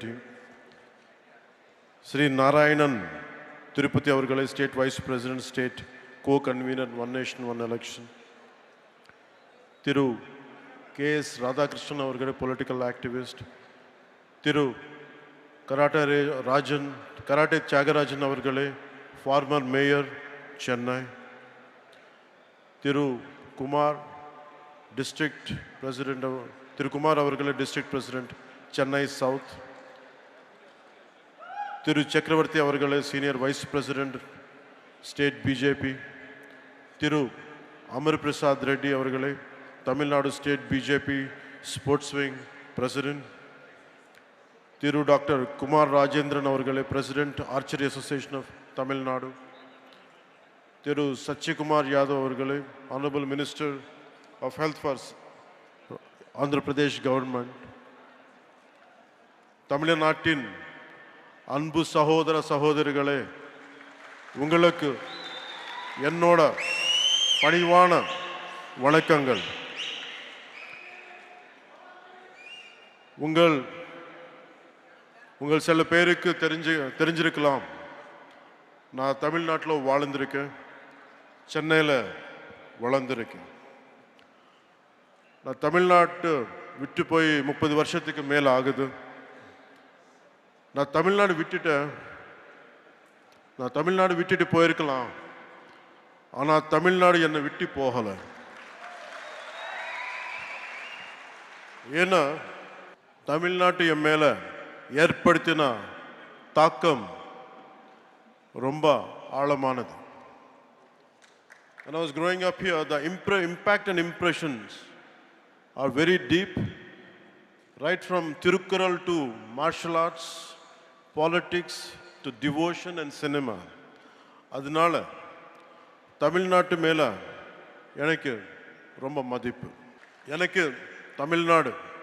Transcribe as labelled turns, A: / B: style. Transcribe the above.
A: Sri Narayanan Tirupati Avargale, State Vice President, State Co-Convener, One Nation, One Election. Thiru K.S. Radhakrishnan Avargale, Political Activist. Thiru Karate Tyagarajan Avargale, Former Mayor, Chennai. Thiru Kumar, District President, Thiru Kumar Avargale, District President, Chennai South. Thiru Chakravarti Avargale, Senior Vice President, State BJP. Thiru Amar Prasad Reddy Avargale, Tamil Nadu State BJP Sports Wing President. Thiru Dr. Kumar Rajendran Avargale, President, Archery Association of Tamil Nadu. Thiru Satyakumar Yadav Avargale, Honorable Minister of Health for Andhra Pradesh Government. Tamil Nadu அன்பு சகோதர சகோதரிகளே, உங்களுக்கு என்னோட பணிவான வணக்கங்கள். உங்கள் சில பேருக்கு தெரிஞ்சிருக்கலாம், நான் தமிழ்நாட்டில் வாழ்ந்திருக்கேன், சென்னையில் வளர்ந்திருக்கேன். நான் தமிழ்நாட்டு விட்டு போய் 30 வருஷத்துக்கு மேலே ஆகுது. நான் தமிழ்நாடு விட்டுட்டு போயிருக்கலாம், ஆனால் தமிழ்நாடு என்னை விட்டு போகலை. ஏன்னா தமிழ்நாட்டு என் மேலே ஏற்படுத்தின தாக்கம் ரொம்ப ஆழமானது. When I was growing up here, the impact and impressions are very deep, right from Tirukkural to martial arts, politics to devotion and cinema. அதனால தமிழ்நாட்டு மேலே எனக்கு ரொம்ப மதிப்பு. எனக்கு தமிழ்நாடு